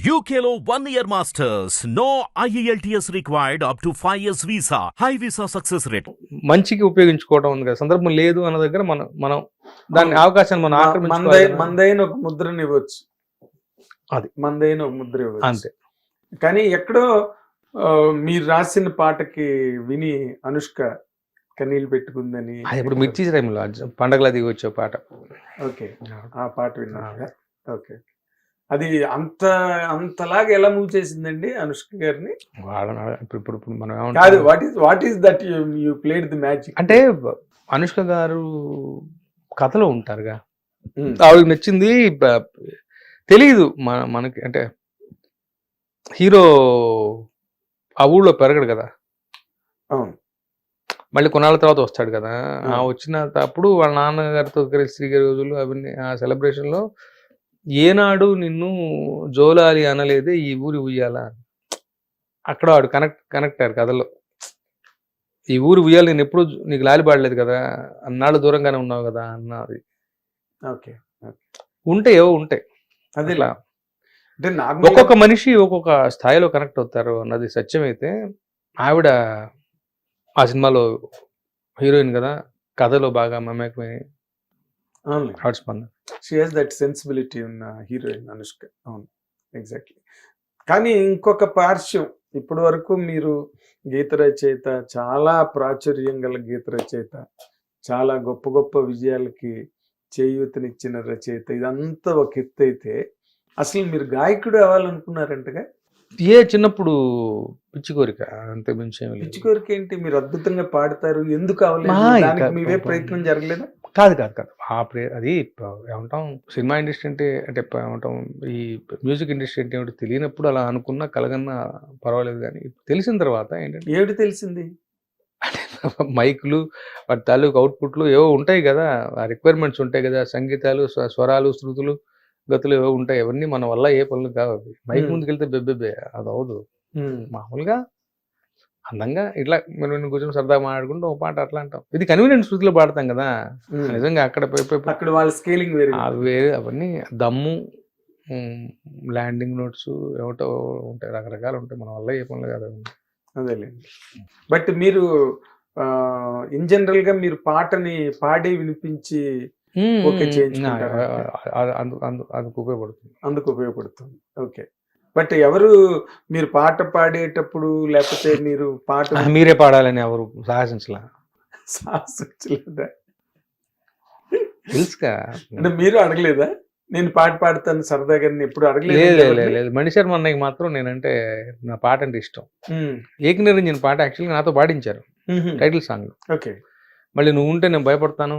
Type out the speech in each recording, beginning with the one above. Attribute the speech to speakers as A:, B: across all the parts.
A: UKLO 1 year masters. No IELTS required up to 5 years visa. High visa success rate.
B: మంచికి ఉపయోగించుకోవడం ఉంది కదా, సందర్భం లేదు అన్న దగ్గర మనం దాని అవకాశాన్ని మనం ఆక్రమించుకోవాలి.
C: మందైన ఒక ముద్రని ఇవ్వచ్చు,
B: అది
C: మందైన ఒక ముద్ర ఇవ్వచ్చు
B: అంతే.
C: కానీ ఎక్కడో మీరు రాసిన పాటకి విని అనుష్క కన్నీళ్ళు పెట్టుకుందని,
B: ఇప్పుడు మిర్చి టైంలో పండగల దిగి వచ్చే పాట.
C: ఓకే, ఆ పాట విన్నా. ఓకే, అది అంతలాగా ఎలా మూవ్ చేసిందండి అనుష్క గారిని?
B: ఇప్పుడు మనం
C: కాదు, what is that you played the magic
B: అంటే, అనుష్క గారు కథలో ఉంటారుగా, ఆవిడకి నచ్చింది తెలియదు మనకి. అంటే హీరో ఆ ఊళ్ళో పెరగడు కదా, మళ్ళీ కొన్నాళ్ళ తర్వాత వస్తాడు కదా. వచ్చినప్పుడు వాళ్ళ నాన్నగారితో కలిసి రోజులు అవన్నీ ఆ సెలబ్రేషన్లో ఏనాడు నిన్ను జోలాలి అనలేదే ఈ ఊరి ఉయ్యాలా, అక్కడ వాడు కనెక్ట్ అయ్యారు కథలో. ఈ ఊరు ఉయ్యాలి నేను ఎప్పుడు నీకు లాలి పాడలేదు కదా, అన్నాళ్ళు దూరంగానే ఉన్నావు కదా అన్నది.
C: ఓకే,
B: ఉంటాయి
C: అదేలా.
B: ఒక్కొక్క మనిషి ఒక్కొక్క స్థాయిలో కనెక్ట్ అవుతారు అన్నది సత్యమైతే, ఆవిడ ఆ సినిమాలో హీరోయిన్ కదా, కథలో బాగా మమేకమై
C: షీ హాస్ దట్ సెన్సిబిలిటీ ఉన్న హీరోయిన్ అనుష్క. అవును, ఎగ్జాక్ట్లీ. కానీ ఇంకొక పార్శ్వం, ఇప్పటి వరకు మీరు గీత రచయిత, చాలా ప్రాచుర్యం గల గీత రచయిత, చాలా గొప్ప గొప్ప విజయాలకి చేయూతనిచ్చిన రచయిత, ఇదంతా ఒక ఎత్తు అయితే, అసలు మీరు గాయకుడు అవ్వాలనుకున్నారంటగా?
B: చిన్నప్పుడు పిచ్చి కోరిక, అంతే మించి.
C: పిచ్చి కోరిక ఏంటి? మీరు అద్భుతంగా పాడతారు, ఎందుకు అవ్వలేదు? మీవే ప్రయత్నం జరగలేదా?
B: కాదు అది ఏమంటాం, సినిమా ఇండస్ట్రీ అంటే ఏమంటాం, ఈ మ్యూజిక్ ఇండస్ట్రీ అంటే ఏమిటి తెలియనప్పుడు అలా అనుకున్నా కలగన్నా పర్వాలేదు. కానీ తెలిసిన తర్వాత ఏంటంటే,
C: ఏమిటి తెలిసింది?
B: అంటే మైకులు, వాటి తాలూకు అవుట్పుట్లు ఏవో ఉంటాయి కదా, ఆ రిక్వైర్మెంట్స్ ఉంటాయి కదా, సంగీతాలు, స్వరాలు, శృతులు, గతులు ఏవో ఉంటాయి. అవన్నీ మన వల్ల ఏ పనులు కావు. మైక్ ముందుకెళ్తే బెబ్బెబ్బే, అది అవదు. మామూలుగా అందంగా ఇట్లా మనం కూర్చొని సరదాగా మాట్లాడుకుంటూ ఒక పాట అట్లా అంటాం. ఇది కన్వీనియంట్ శృతిలో పాడతాం కదా, నిజంగా అక్కడ
C: వాళ్ళ స్కేలింగ్ వేరే,
B: అవన్నీ దమ్ము, ల్యాండింగ్ నోట్స్ ఏమిటో ఉంటాయి, రకరకాలు ఉంటాయి. మన వల్ల ఏ పనులు కాదు.
C: అదేలేండి. బట్ మీరు ఇన్ జనరల్ గా మీరు పాటని పాడి వినిపించి అందుకు ఉపయోగపడుతుంది. ఓకే, బట్ ఎవరు మీరు పాట పాడేటప్పుడు, లేకపోతే మీరు పాట
B: మీరే పాడాలని ఎవరు సాహసించలేదా? తెలుసుగా,
C: అంటే మీరు అడగలేదా? నేను పాట పాడతాను సరదాగా, ఎప్పుడు అడగలేదు.
B: మణిశర్మ అన్నయ్యకి మాత్రం నేనంటే, నా పాట అంటే ఇష్టం. ఏకనిరంజన్ పాట యాక్చువల్గా నాతో పాడించారు, టైటిల్ సాంగ్.
C: ఓకే,
B: మళ్ళీ నువ్వు ఉంటే నేను భయపడతాను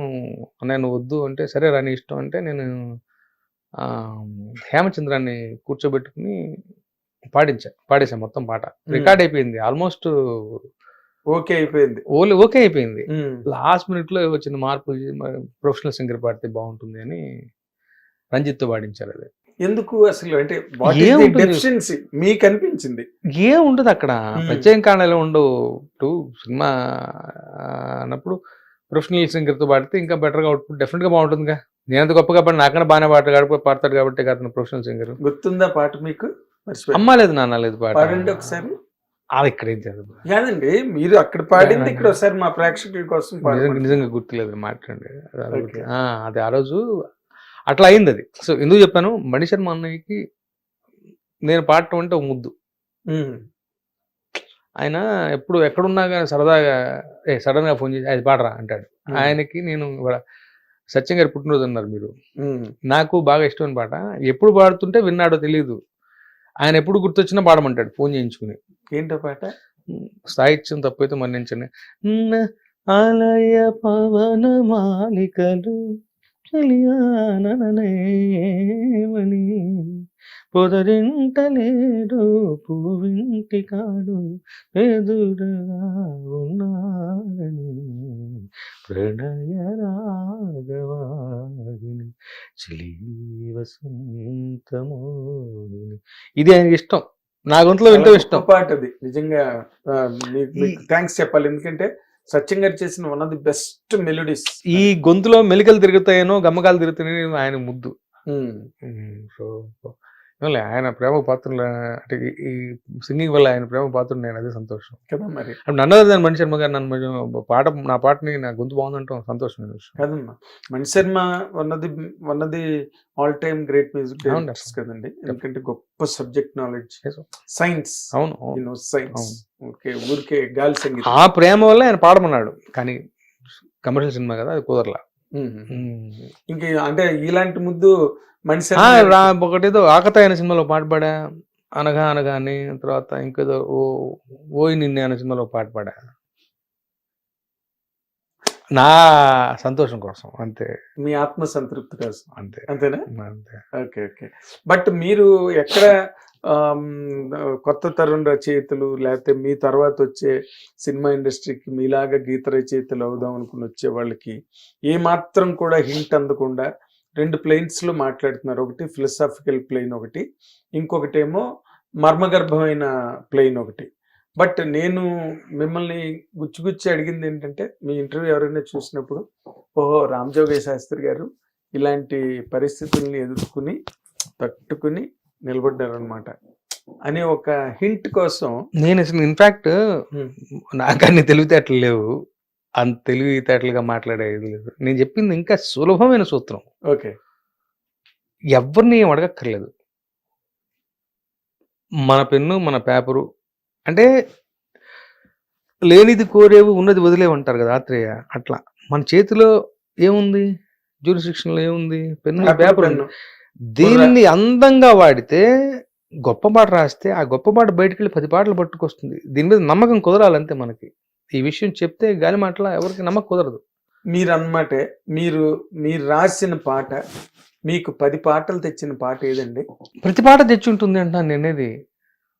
B: అన్నయ్య, నువ్వు వద్దు అంటే, సరే రాని ఇష్టం అంటే, నేను హేమచంద్రాన్ని కూర్చోబెట్టుకుని పాడేసా మొత్తం పాట. రికార్డ్ అయిపోయింది, ఆల్మోస్ట్
C: ఓకే అయిపోయింది.
B: ఓకే అయిపోయింది. లాస్ట్ మినిట్ లో వచ్చిన మార్పు, ప్రొఫెషనల్ సింగర్ పాడితే బాగుంటుంది అని రంజిత్తో పాడించారు. అది
C: ఎందుకు అసలు? అంటే మీకు అనిపించింది
B: ఏముంటది అక్కడ, ప్రత్యేక కారణాలు ఉండవు. సినిమా అన్నప్పుడు ప్రొఫెషనల్ సింగర్తో పాడితే ఇంకా బెటర్గా అవుట్పుట్ డెఫినెట్గా బాగుంటుందిగా. నేనంత గొప్పగా పాడి నాకన్నా బాగానే పాడతాడు కాబట్టి అతను ప్రొఫెషనల్ సింగర్.
C: గుర్తుందా పాట మీకు?
B: అమ్మ లేదు నాన్న లేదు పాట
C: ఒకసారి.
B: అది ఇక్కడ ఏం చదువు
C: కాదండి, మీరు అక్కడ పాడింది ఇక్కడ ఒకసారి మా ప్రేక్షకుల కోసం
B: నిజంగా గుర్తులేదు, మాట్లాడండి. అది ఆ రోజు అట్లా అయింది అది. సో ఎందుకు చెప్పాను, మణిశర్మ అన్నయ్యకి నేను పాడటం అంటే ఒక ముద్దు. ఆయన ఎప్పుడు ఎక్కడున్నా కానీ సరదాగా సడన్ గా ఫోన్ చేసి అది పాడరా అంటాడు. ఆయనకి నేను సత్యం గారి పుట్టినరోజు అన్నారు మీరు, నాకు బాగా ఇష్టమైన పాట, ఎప్పుడు పాడుతుంటే విన్నాడో తెలియదు. ఆయన ఎప్పుడు గుర్తొచ్చినా పాడమంటాడు ఫోన్ చేయించుకుని.
C: ఏంటో పాట?
B: సాహిత్యం తప్పైతే మన్నించండి. ఆలయ పవన మాలికలు చెలియాననేమని, పొదరింటలేడు పువ్వింటి కాడు ఎదురుగా ఉన్నాడని, ప్రణయ రాగవాగిని చెలి వసంతమోని. ఇది ఆయనకి ఇష్టం, నా గొంతులో వింటూ ఇష్టం
C: పాట. అది నిజంగా మీకు థ్యాంక్స్ చెప్పాలి, ఎందుకంటే సత్యం గారు చేసిన one of the best melodies.
B: ఈ గొంతులో మెలికలు తిరుగుతాయనో గమ్మకాలు తిరుగుతాయని ఆయన ముద్దు. సో ఆయన ప్రేమ పాత్రలు అంటే ఈ సింగింగ్ వల్ల ఆయన ప్రేమ పాత్రలు నేను అదే సంతోషం.
C: కదా మరి
B: నన్ను దాని మణి శర్మ గారు నన్ను నా పాటని నా గొంతు బాగుందంటాం సంతోషమైన విషయం
C: కదమ్మా. మణి శర్మ వన్నది all time great music directors కదండి. ఎందుకంటే గొప్ప సబ్జెక్ట్ నాలెడ్జ్, సైన్స్.
B: అవును
C: సైన్స్. ఓకే, ఊరికే గాలి సంగీతం.
B: ఆ ప్రేమ వల్ల ఆయన పాడమన్నాడు, కానీ కమర్షియల్ సినిమా కదా అది కుదరలా.
C: ఇంక అంటే ఇలాంటి ముద్దు మణి శర్మ
B: ఒకటేదో ఆకతాయి అనే సినిమాలో పాట పాడా, అనగా అనగా అని, తర్వాత ఇంకేదో ఓయి నిన్నే అనే సినిమాలో పాట పాడా, నా సంతోషం కోసం అంతే,
C: మీ ఆత్మ సంతృప్తి కోసం
B: అంతే
C: అంతేనా?
B: అంతే.
C: Okay okay. బట్ మీరు ఎక్కడ కొత్త తరం రచయితలు లేకపోతే మీ తర్వాత వచ్చే సినిమా ఇండస్ట్రీకి మీలాగా గీత రచయితలు అవుదాం అనుకుని వచ్చే వాళ్ళకి ఏ మాత్రం కూడా హింట్ అందకుండా 2 ప్లేన్స్లో మాట్లాడుతున్నారు. ఒకటి ఫిలసాఫికల్ ప్లేన్, ఒకటి ఇంకొకటేమో మర్మగర్భమైన ప్లేన్ ఒకటి. బట్ నేను మిమ్మల్ని గుచ్చి అడిగింది ఏంటంటే, మీ ఇంటర్వ్యూ ఎవరైనా చూసినప్పుడు ఓహో రామజోగయ్య శాస్త్రి గారు ఇలాంటి పరిస్థితుల్ని ఎదుర్కొని తట్టుకుని నిలబడ్డారు అనమాట అనే ఒక హింట్ కోసం.
B: నేను అసలు ఇన్ఫాక్ట్ నాకు అన్ని తెలివితేటలు లేవు, అంత తెలివితేటలుగా మాట్లాడేది లేదు. నేను చెప్పింది ఇంకా సులభమైన సూత్రం.
C: ఓకే,
B: ఎవరిని ఏం అడగక్కర్లేదు, మన పెన్ను మన పేపరు, అంటే లేనిది కోరేవు ఉన్నది వదిలేవు అంటారు కదా ఆత్రేయ, అట్లా మన చేతిలో ఏముంది, జ్యూరిస్డిక్షన్లో ఏముంది, పెన్ను పేపర్. దీన్ని అందంగా వాడితే గొప్ప పాట రాస్తే ఆ గొప్ప పాట బయటకు వెళ్ళి 10 పాటలు పట్టుకొస్తుంది. దీని మీద నమ్మకం కుదరాలంతే మనకి. ఈ విషయం చెప్తే గాలి మాటల ఎవరికి నమ్మకం కుదరదు.
C: మీరు అన్నమాటే మీరు రాసిన పాట, మీకు 10 పాటలు తెచ్చిన పాట ఏదండి?
B: ప్రతి పాట తెచ్చి ఉంటుంది అంటాను నేనేది,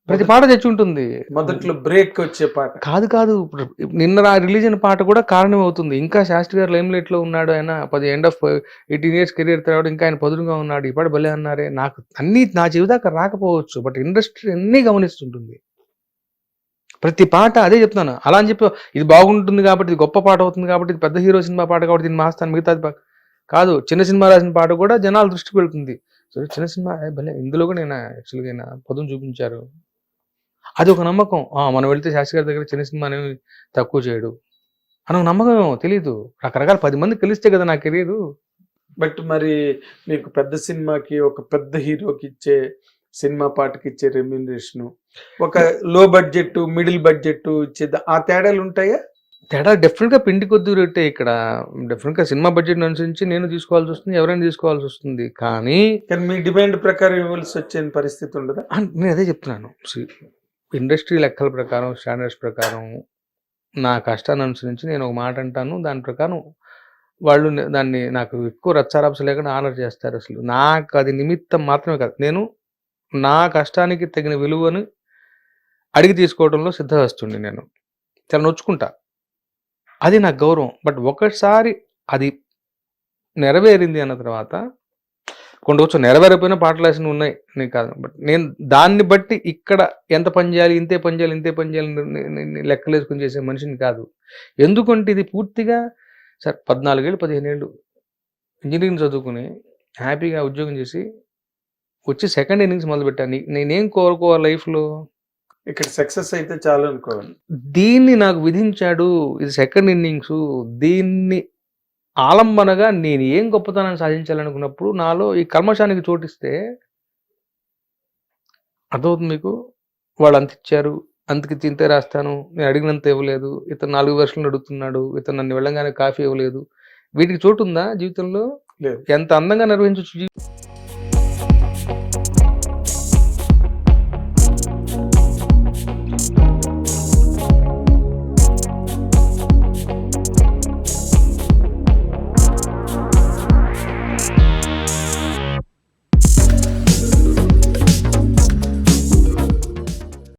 B: ప్రతి పాట తెచ్చి ఉంటుంది.
C: మొదట్లో బ్రేక్ వచ్చే పాట
B: కాదు, నిన్న రిలీజ్ అయిన పాట కూడా కారణం అవుతుంది. ఇంకా శాస్త్రి గారు లైమ్ లైట్ లో ఉన్నాడు, ఆయన ఎండ్ ఆఫ్ 18 years కెరీర్ తర్వాత ఇంకా ఆయన పదునుగా ఉన్నాడు, ఈ పాట భలే అన్నారే. నాకు అన్ని నా జీవితాక రాకపోవచ్చు, బట్ ఇండస్ట్రీ అన్ని గమనిస్తుంటుంది. ప్రతి పాట అదే చెప్తున్నాను. అలా అని చెప్పి ఇది బాగుంటుంది కాబట్టి, ఇది గొప్ప పాట అవుతుంది కాబట్టి, ఇది పెద్ద హీరో సినిమా పాట కాబట్టి దీన్ని మాస్తాను, మిగతాది కాదు. చిన్న సినిమా రాసిన పాట కూడా జనాల దృష్టికి వెళ్తుంది. సో చిన్న సినిమా భలే, ఇందులో కూడా నేను యాక్చువల్గా పదం చూపించారు, అది ఒక నమ్మకం. మనం వెళ్తే శాస్త్రి గారి దగ్గర చిన్న సినిమా అనేవి తక్కువ చేయడు అని ఒక నమ్మకం. ఏమో తెలీదు, రకరకాల 10 మంది కలిస్తే కదా నా కెరీరు.
C: బట్ మరి మీకు పెద్ద సినిమాకి ఒక పెద్ద హీరోకి ఇచ్చే సినిమా పాటకి ఇచ్చే రెమ్యూనరేషన్, ఒక లో బడ్జెట్ మిడిల్ బడ్జెట్ ఇచ్చే ఆ తేడాలు ఉంటాయా?
B: తేడా డెఫినెట్ గా పిండి కొద్ది రేటే. ఇక్కడ డెఫినెట్ గా సినిమా బడ్జెట్ అనుసరించి నేను తీసుకోవాల్సి వస్తుంది, ఎవరైనా తీసుకోవాల్సి వస్తుంది. కానీ
C: మీ డిమాండ్ ప్రకారం ఇవ్వాల్సి వచ్చే పరిస్థితి ఉండదా?
B: నేను అదే చెప్తున్నాను. ఇండస్ట్రీ లెక్కల ప్రకారం, స్టాండర్డ్స్ ప్రకారం, నా కష్టాన్ని అనుసరించి నేను ఒక మాట అంటాను, దాని ప్రకారం వాళ్ళు దాన్ని నాకు ఎక్కువ రచ్చారాప్స లేకుండా ఆనర్ చేస్తారు. అసలు నాకు అది నిమిత్తం మాత్రమే కాదు, నేను నా కష్టానికి తగిన విలువను అడిగి తీసుకోవడంలో సిద్ధహస్తుండి. నేను చాలా నొచ్చుకుంటా, అది నాకు గౌరవం. బట్ ఒకసారి అది నెరవేరింది అన్న తర్వాత, కొంచెం నెరవేరపోయిన పాటలు వేసిన ఉన్నాయి నీకు కాదు, బట్ నేను దాన్ని బట్టి ఇక్కడ ఎంత పని చేయాలి, ఇంతే పని చేయాలి లెక్కలు వేసుకుని చేసే మనిషిని కాదు. ఎందుకంటే ఇది పూర్తిగా సార్ 14 ఏళ్ళు 15 ఏళ్ళు ఇంజనీరింగ్ చదువుకుని హ్యాపీగా ఉద్యోగం చేసి వచ్చి సెకండ్ ఇన్నింగ్స్ మొదలుపెట్టాను. నేనేం కోరుకోవాలి లైఫ్లో?
C: ఇక్కడ సక్సెస్ అయితే చాలు అనుకోవాలి.
B: దీన్ని నాకు విధించాడు, ఇది సెకండ్ ఇన్నింగ్స్. దీన్ని ఆలంబనగా నేను ఏం గొప్పతనాన్ని సాధించాలనుకున్నప్పుడు నాలో ఈ కల్మషానికి చోటిస్తే అర్థమవుతుంది మీకు. వాళ్ళు అంత ఇచ్చారు, అంతకి తింటే రాస్తాను, నేను అడిగినంత ఇవ్వలేదు, ఇతను 4 versions అడుగుతున్నాడు, ఇతను నన్ను వెళ్ళంగానే కాఫీ ఇవ్వలేదు, వీటికి చోటు ఉందా జీవితంలో?
C: లేదు.
B: ఎంత అందంగా నిర్వహించవచ్చు